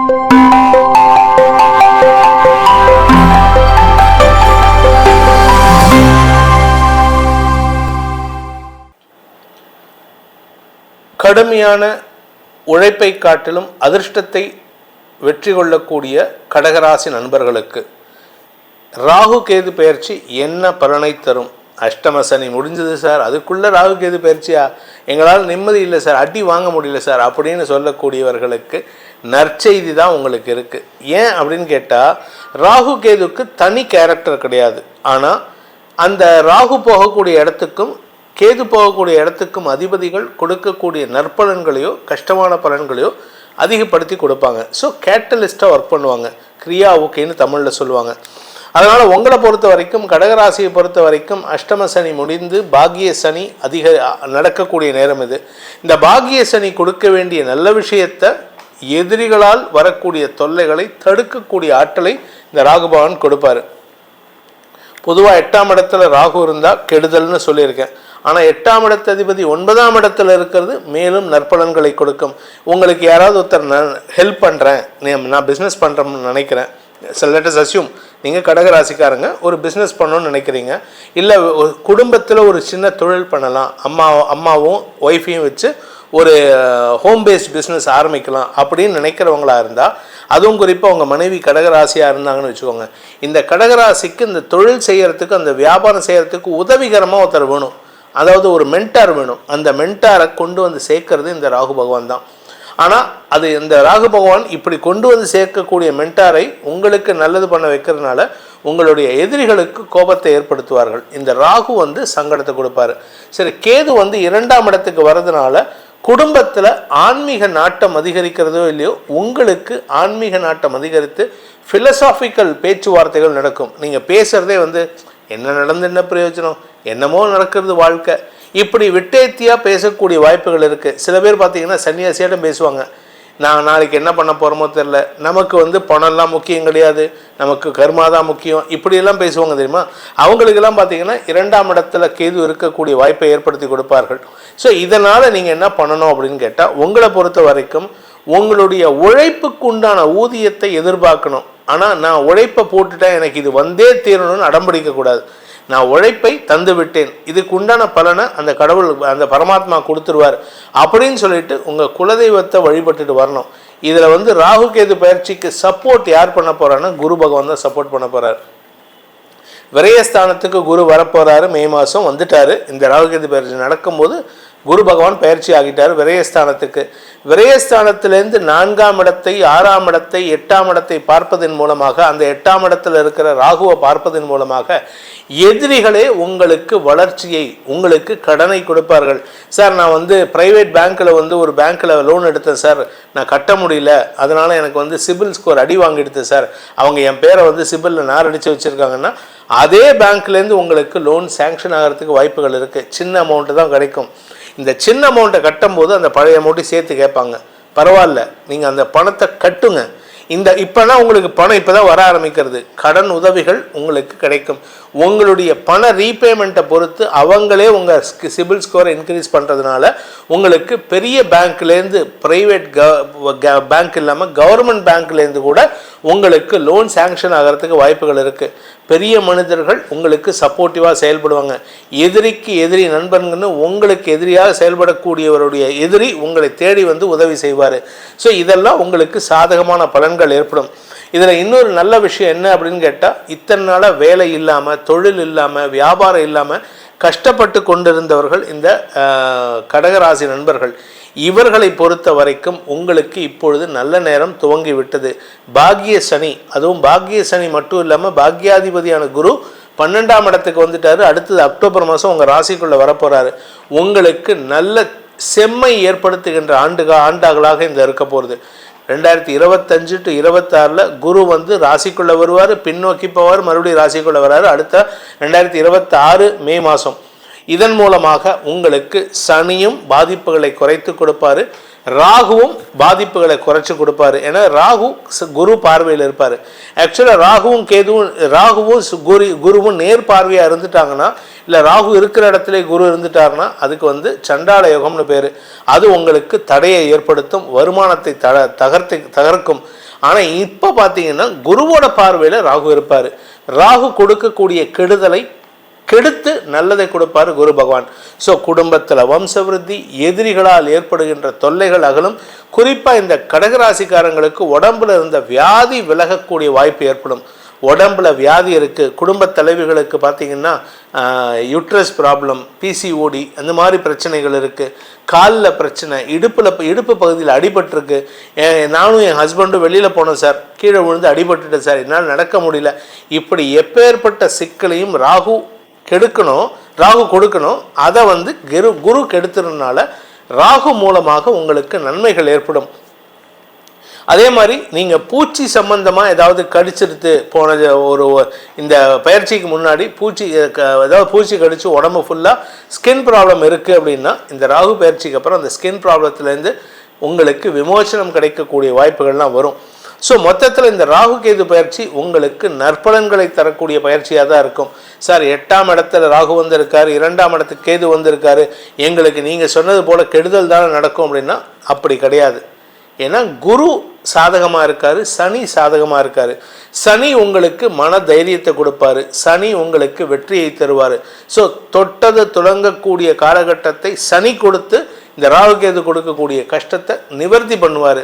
கடுமையான உழைப்பை காட்டிலும் அதிர்ஷ்டத்தை வெற்றி கொள்ளக்கூடிய கடகராசி நண்பர்களுக்கு ராகு கேது பயிற்சி என்ன பலனை தரும்? அஷ்டம சனி முடிஞ்சது சார், அதுக்குள்ளே ராகு கேது பயிற்சியா, எங்களால் நிம்மதி இல்லை சார், அடி வாங்க முடியல சார் அப்படின்னு சொல்லக்கூடியவர்களுக்கு நற்செய்தி தான் உங்களுக்கு இருக்குது. ஏன் அப்படின்னு கேட்டால், ராகு கேதுக்கு தனி கேரக்டர் கிடையாது. ஆனால் அந்த ராகு போகக்கூடிய இடத்துக்கும் கேது போகக்கூடிய இடத்துக்கும் அதிபதிகள் கொடுக்கக்கூடிய நற்பலன்களையோ கஷ்டமான பலன்களையோ அதிகப்படுத்தி கொடுப்பாங்க. ஸோ கேட்டலிஸ்ட்டாக ஒர்க் பண்ணுவாங்க, கிரியா ஓகேன்னு தமிழில் சொல்லுவாங்க. அதனால் உங்களை பொறுத்த வரைக்கும், கடகராசியை பொறுத்த வரைக்கும் அஷ்டம சனி முடிந்து பாக்கிய சனி நடக்கக்கூடிய நேரம் இது. இந்த பாக்கிய சனி கொடுக்க வேண்டிய நல்ல விஷயத்தை, எதிரிகளால் வரக்கூடிய தொல்லைகளை தடுக்கக்கூடிய ஆற்றலை இந்த ராகு பகவான் கொடுப்பார். பொதுவாக 8ஆம் இடத்துல ராகு இருந்தால் கெடுதல்னு சொல்லியிருக்கேன். ஆனால் 8ஆம் இடத்து அதிபதி 9ஆம் இடத்துல இருக்கிறது மேலும் நற்பலன்களை கொடுக்கும். உங்களுக்கு யாராவது ஒருத்தர் ஹெல்ப் பண்ணுறேன், நான் பிஸ்னஸ் பண்ணுறேன்னு நினைக்கிறேன், லெட் அஸ் அஸ்யூம் நீங்கள் கடகராசிக்காரங்க ஒரு பிஸ்னஸ் பண்ணணும்னு நினைக்கிறீங்க, இல்லை குடும்பத்தில் ஒரு சின்ன தொழில் பண்ணலாம், அம்மாவும் ஒய்ஃபையும் வச்சு ஒரு ஹோம் பேஸ்ட் பிஸ்னஸ் ஆரம்பிக்கலாம் அப்படின்னு நினைக்கிறவங்களா இருந்தால், அதுவும் குறிப்பாக உங்கள் மனைவி கடகராசியாக இருந்தாங்கன்னு வச்சுக்கோங்க, இந்த கடகராசிக்கு இந்த தொழில் செய்கிறதுக்கு, அந்த வியாபாரம் செய்கிறதுக்கு உதவிகரமாக ஒருத்தர் வேணும், அதாவது ஒரு மென்டார் வேணும். அந்த மென்டாரை கொண்டு வந்து சேர்க்கறது இந்த ராகு பகவான் தான். ஆனால் அது இந்த ராகு பகவான் இப்படி கொண்டு வந்து சேர்க்கக்கூடிய மென்டாரை உங்களுக்கு நல்லது பண்ண வைக்கிறதுனால உங்களுடைய எதிரிகளுக்கு கோபத்தை ஏற்படுத்துவார்கள். இந்த ராகு வந்து சங்கடத்தை கொடுப்பாரு. சரி, கேது வந்து 2ஆம் இடத்துக்கு வர்றதுனால குடும்பத்தில் ஆன்மீக நாட்டம் அதிகரிக்கிறதோ இல்லையோ, உங்களுக்கு ஆன்மீக நாட்டம் அதிகரித்து ஃபிலசாபிக்கல் பேச்சுவார்த்தைகள் நடக்கும். நீங்கள் பேசுகிறதே வந்து என்ன நடந்து என்ன பிரயோஜனம், என்னமோ நடக்கிறது வாழ்க்கை, இப்படி விட்டேத்தியாக பேசக்கூடிய வாய்ப்புகள் இருக்குது. சில பேர் பார்த்தீங்கன்னா சன்னியாசியாட்டம் பேசுவாங்க, நான் நாளைக்கு என்ன பண்ண போகிறோமோ தெரில, நமக்கு வந்து பணம்லாம் முக்கியம் கிடையாது, நமக்கு கர்மா தான் முக்கியம், இப்படியெல்லாம் பேசுவாங்க தெரியுமா. அவங்களுக்கெல்லாம் பார்த்தீங்கன்னா 2ஆம் இடத்துல கேது இருக்கக்கூடிய வாய்ப்பை ஏற்படுத்தி கொடுப்பார்கள். ஸோ இதனால் நீங்கள் என்ன பண்ணணும் அப்படின்னு கேட்டால், உங்களை பொறுத்த வரைக்கும் உங்களுடைய உழைப்புக்கு உண்டான ஊதியத்தை எதிர்பார்க்கணும். ஆனால் நான் உழைப்பை போட்டுட்டேன், எனக்கு இது வந்தே தீரணும்னு அடம்பிடிக்கக்கூடாது. நான் உழைப்பை தந்து விட்டேன், இதுக்கு உண்டான பலனை அந்த கடவுள், அந்த பரமாத்மா கொடுத்துருவார் அப்படின்னு சொல்லிட்டு உங்கள் குலதெய்வத்தை வழிபட்டுட்டு வரணும். இதில் வந்து ராகு கேது பயிற்சிக்கு சப்போர்ட் யார் பண்ண போகிறான்னா குரு பகவான் தான் சப்போர்ட் பண்ண போகிறார். விரயஸ்தானத்துக்கு குரு வரப்போகிறாரு, மே மாதம் வந்துட்டார். இந்த ராகு கேது பயிற்சி நடக்கும்போது குரு பகவான் பயிற்சி ஆகிட்டார் விரயஸ்தானத்துக்கு. விரயஸ்தானத்திலேருந்து 4ஆம் இடத்தை, 6ஆம் இடத்தை, 8ஆம் இடத்தை பார்ப்பதன் மூலமாக, அந்த 8ஆம் இடத்துல இருக்கிற ராகுவை பார்ப்பதன் மூலமாக எதிரிகளே உங்களுக்கு வளர்ச்சியை, உங்களுக்கு கடனை கொடுப்பார்கள். சார், நான் வந்து ப்ரைவேட் பேங்க்கில் வந்து ஒரு பேங்க்கில் லோன் எடுத்தேன் சார், நான் கட்ட முடியல, அதனால் எனக்கு வந்து சிபில் ஸ்கோர் அடி வாங்கிடுது சார், அவங்க என் பேரை வந்து சிபிலில் நாரடித்து வச்சுருக்காங்கன்னா, அதே பேங்க்லேருந்து உங்களுக்கு லோன் சேங்ஷன் ஆகிறதுக்கு வாய்ப்புகள் இருக்குது. சின்ன அமௌண்ட்டு தான் கிடைக்கும். இந்த சின்ன அமௌண்ட்டை கட்டும்போது அந்த பழைய அமௌண்ட்டையும் சேர்த்து கேட்பாங்க. பரவாயில்ல, நீங்கள் அந்த பணத்தை கட்டுங்க. இப்போனா உங்களுக்கு பணம் இப்போ தான் வர ஆரம்பிக்கிறது, கடன் உதவிகள் உங்களுக்கு கிடைக்கும். உங்களுடைய பண ரீபேமெண்ட்டை பொறுத்து அவங்களே உங்கள் சிபில் ஸ்கோரை இன்க்ரீஸ் பண்ணுறதுனால உங்களுக்கு பெரிய பேங்க்லேருந்து, ப்ரைவேட் பேங்க் இல்லாமல் கவர்மெண்ட் பேங்க்லேருந்து கூட உங்களுக்கு லோன் சேங்ஷன் ஆகிறதுக்கு வாய்ப்புகள் இருக்குது. பெரிய மனிதர்கள் உங்களுக்கு சப்போர்ட்டிவாக செயல்படுவாங்க. எதிரிக்கு எதிரி நண்பன்கன்னு உங்களுக்கு எதிரியாக செயல்படக்கூடியவருடைய எதிரி உங்களை தேடி வந்து உதவி செய்வார். ஸோ இதெல்லாம் உங்களுக்கு சாதகமான பலன்கள் ஏற்படும். இதில் இன்னொரு நல்ல விஷயம் என்ன அப்படின்னு கேட்டால், இத்தனை நாளாக வேலை இல்லாமல், தொழில் இல்லாமல், வியாபாரம் இல்லாமல் கஷ்டப்பட்டு கொண்டிருந்தவர்கள் இந்த கடகராசி நண்பர்கள், இவர்களை பொறுத்த வரைக்கும் உங்களுக்கு இப்பொழுது நல்ல நேரம் துவங்கி விட்டது. பாக்கிய சனி, அதுவும் பாக்கிய சனி மட்டும் இல்லாமல் பாக்கியாதிபதியான குரு 12ஆம் இடத்துக்கு வந்துட்டாரு. அடுத்தது அக்டோபர் மாதம் உங்கள் ராசிக்குள்ளே வரப்போகிறாரு. உங்களுக்கு நல்ல செம்மை ஏற்படுத்துகின்ற ஆண்டாகளாக இந்த இருக்க போகிறது. 2025 to 26 குரு வந்து ராசிக்குள்ளே வருவார், பின்னோக்கி போவார், மறுபடியும் ராசிக்குள்ளே வர்றாரு. அடுத்த 2026 மே மாதம். இதன் மூலமாக உங்களுக்கு சனியும் பாதிப்புகளை குறைத்து கொடுப்பார். ராகுவும் பாதிப்புகளை குறைச்சி கொடுப்பாரு. ஏன்னா ராகு குரு பார்வையில் இருப்பார். ஆக்சுவலாக ராகுவும் குருவும் நேர் பார்வையாக இருந்துட்டாங்கன்னா, இல்லை ராகு இருக்கிற இடத்துல குரு இருந்துட்டாருன்னா அதுக்கு சண்டால யோகம்னு பேர். அது உங்களுக்கு தடையை ஏற்படுத்தும், வருமானத்தை தகர்க்கும். ஆனால் இப்போ பார்த்தீங்கன்னா குருவோட பார்வையில் ராகு இருப்பார். ராகு கொடுக்கக்கூடிய கெடுதலை கெடுத்து நல்லதை கொடுப்பார் குரு பகவான். ஸோ குடும்பத்தில் வம்சவிருத்தி, எதிரிகளால் ஏற்படுகின்ற தொல்லைகள் அகலும். குறிப்பாக இந்த கடகராசிக்காரங்களுக்கு உடம்புல இருந்த வியாதி விலகக்கூடிய வாய்ப்பு ஏற்படும். உடம்புல வியாதி இருக்குது, குடும்ப தலைவிகளுக்கு பார்த்திங்கன்னா யூட்ரஸ் ப்ராப்ளம், பிசிஓடி அந்த மாதிரி பிரச்சனைகள் இருக்குது. காலில் பிரச்சனை, இடுப்பு பகுதியில் அடிபட்டிருக்கு. நானும் என் ஹஸ்பண்டும் வெளியில் போனோம் சார், கீழே விழுந்து அடிபட்டுட்டேன் சார், என்னால் நடக்க முடியல. இப்படி எப்பேற்பட்ட சிக்கலையும் ராகு கொடுக்கணும். அதை குரு கெடுத்துறதுனால ராகு மூலமாக உங்களுக்கு நன்மைகள் ஏற்படும். அதே மாதிரி நீங்கள் பூச்சி சம்பந்தமாக ஏதாவது கடிச்சிருத்து போனது இந்த பயிற்சிக்கு முன்னாடி பூச்சி கடிச்சு உடம்பு ஃபுல்லாக ஸ்கின் ப்ராப்ளம் இருக்குது அப்படின்னா இந்த ராகு பயிற்சிக்கு அப்புறம் அந்த ஸ்கின் ப்ராப்ளத்துலேருந்து உங்களுக்கு விமோசனம் கிடைக்கக்கூடிய வாய்ப்புகள்லாம் வரும். ஸோ மொத்தத்தில் இந்த ராகு கேது பயிற்சி உங்களுக்கு நற்பலன்களை தரக்கூடிய பயிற்சியாக தான் இருக்கும். சார் 8ஆம் இடத்துல ராகு வந்திருக்காரு, 2ஆம் இடத்துக்கு கேது வந்திருக்காரு, எங்களுக்கு நீங்கள் சொன்னது போல் கெடுதல் தானே நடக்கும் அப்படின்னா அப்படி கிடையாது. ஏன்னா குரு சாதகமாக இருக்கார், சனி சாதகமாக இருக்கார். சனி உங்களுக்கு மன தைரியத்தை கொடுப்பார், சனி உங்களுக்கு வெற்றியை தருவார். ஸோ தொட்டது துளங்கக்கூடிய காலகட்டத்தை சனி கொடுத்து இந்த ராகு கேது கொடுக்கக்கூடிய கஷ்டத்தை நிவர்த்தி பண்ணுவார்.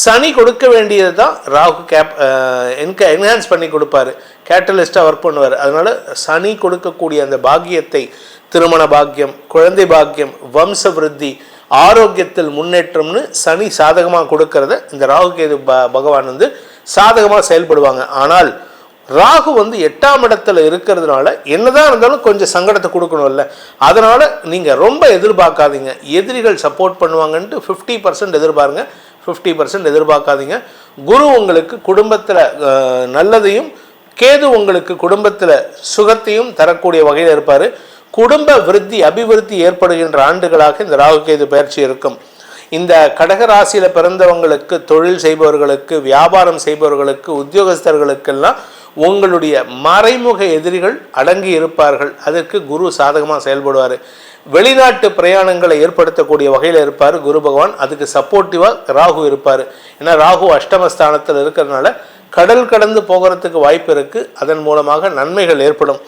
சனி கொடுக்க வேண்டியது தான் ராகு என்ஹான்ஸ் பண்ணி கொடுப்பாரு, கேட்டலிஸ்டாக ஒர்க் பண்ணுவார். அதனால் சனி கொடுக்கக்கூடிய அந்த பாக்கியத்தை, திருமண பாக்கியம், குழந்தை பாக்கியம், வம்ச விருத்தி, ஆரோக்கியத்தில் முன்னேற்றம்னு சனி சாதகமாக கொடுக்கறத இந்த ராகு கேது பகவான் சாதகமாக செயல்படுவாங்க. ஆனால் ராகு 8ஆம் இடத்துல இருக்கிறதுனால என்னதான் இருந்தாலும் கொஞ்சம் சங்கடத்தை கொடுக்கணும்ல. அதனால் நீங்கள் ரொம்ப எதிர்பார்க்காதீங்க. எதிரிகள் சப்போர்ட் பண்ணுவாங்கன்ட்டு 50% எதிர்பாருங்க, 50% எதிர்பார்க்காதீங்க. குரு உங்களுக்கு குடும்பத்தில் நல்லதையும், கேது உங்களுக்கு குடும்பத்தில் சுகத்தையும் தரக்கூடிய வகையில் இருப்பார். குடும்ப விருத்தி, அபிவிருத்தி ஏற்படுகின்ற ஆண்டுகளாக இந்த ராகு கேது பயிற்சி இருக்கும். இந்த கடகராசியில் பிறந்தவங்களுக்கு, தொழில் செய்பவர்களுக்கு, வியாபாரம் செய்பவர்களுக்கு, உத்தியோகஸ்தர்களுக்கெல்லாம் உங்களுடைய மறைமுக எதிரிகள் அடங்கி இருப்பார்கள். அதற்கு குரு சாதகமாக செயல்படுவார். வெளிநாட்டு பிரயாணங்களை ஏற்படுத்தக்கூடிய வகையில் இருப்பார் குரு பகவான். அதுக்கு சப்போர்ட்டிவாக ராகு இருப்பார். ஏன்னா ராகு அஷ்டமஸ்தானத்தில் இருக்கிறதுனால கடல் கடந்து போகிறதுக்கு வாய்ப்பு இருக்குது. அதன் மூலமாக நன்மைகள் ஏற்படும்.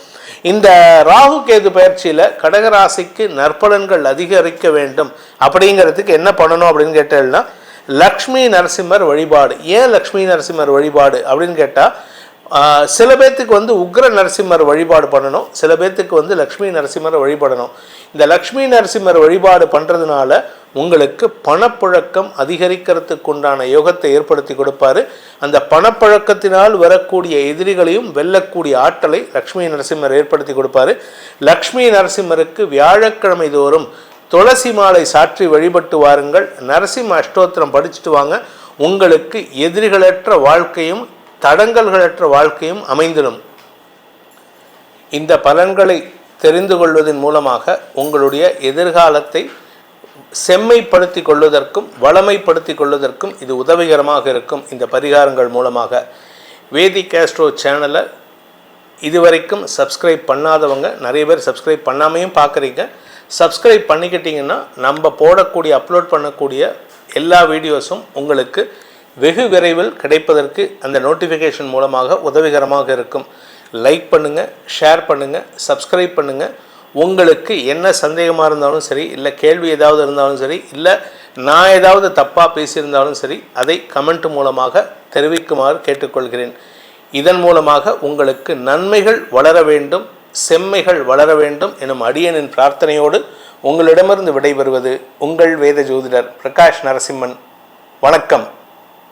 இந்த ராகு கேது பயிற்சியில் கடகராசிக்கு நற்பலன்கள் அதிகரிக்க வேண்டும் அப்படிங்கிறதுக்கு என்ன பண்ணணும் அப்படின்னு கேட்டேன்னா, லக்ஷ்மி நரசிம்மர் வழிபாடு. ஏன் லக்ஷ்மி நரசிம்மர் வழிபாடு அப்படின்னு கேட்டால், சில பேர்த்துக்கு உக்ர நரசிம்மர் வழிபாடு பண்ணணும், சில பேர்த்துக்கு லக்ஷ்மி நரசிம்மர் வழிபடணும். இந்த லக்ஷ்மி நரசிம்மர் வழிபாடு பண்ணுறதுனால உங்களுக்கு பணப்புழக்கம் அதிகரிக்கிறதுக்கு உண்டான யோகத்தை ஏற்படுத்தி கொடுப்பாரு. அந்த பணப்புழக்கத்தினால் வரக்கூடிய எதிரிகளையும் வெல்லக்கூடிய ஆற்றலை லக்ஷ்மி நரசிம்மர் ஏற்படுத்தி கொடுப்பாரு. லக்ஷ்மி நரசிம்மருக்கு வியாழக்கிழமை தோறும் துளசி மாலை சாற்றி வழிபட்டு வாருங்கள். நரசிம்ம அஷ்டோத்திரம் படிச்சுட்டு வாங்க. உங்களுக்கு எதிரிகளற்ற வாழ்க்கையும் தடங்கல்களற்ற வாழ்க்கையும் அமைந்திடும். இந்த பலன்களை தெரிந்து கொள்வதன் மூலமாக உங்களுடைய எதிர்காலத்தை செம்மைப்படுத்தி கொள்வதற்கும் வளமைப்படுத்தி கொள்வதற்கும் இது உதவிகரமாக இருக்கும். இந்த பரிகாரங்கள் மூலமாக வேதிக் ஆஸ்ட்ரோ சேனலை இதுவரைக்கும் சப்ஸ்கிரைப் பண்ணாதவங்க நிறைய பேர் சப்ஸ்கிரைப் பண்ணாமையும் பார்க்குறீங்க. சப்ஸ்கிரைப் பண்ணிக்கிட்டிங்கன்னா நம்ம போடக்கூடிய அப்லோட் பண்ணக்கூடிய எல்லா வீடியோஸும் உங்களுக்கு வெகு விரைவில் கிடைப்பதற்கு அந்த நோட்டிஃபிகேஷன் மூலமாக உதவிகரமாக இருக்கும். லைக் பண்ணுங்கள், ஷேர் பண்ணுங்கள், சப்ஸ்கிரைப் பண்ணுங்கள். உங்களுக்கு என்ன சந்தேகமாக இருந்தாலும் சரி, இல்லை கேள்வி ஏதாவது இருந்தாலும் சரி, இல்லை நான் ஏதாவது தப்பாக பேசியிருந்தாலும் சரி, அதை கமெண்ட் மூலமாக தெரிவிக்குமாறு கேட்டுக்கொள்கிறேன். இதன் மூலமாக உங்களுக்கு நன்மைகள் வளர வேண்டும், செம்மைகள் வளர வேண்டும் எனும் அடியனின் பிரார்த்தனையோடு உங்களிடமிருந்து விடைபெறுவது உங்கள் வேத ஜோதிடர் பிரகாஷ் நரசிம்மன். வணக்கம்.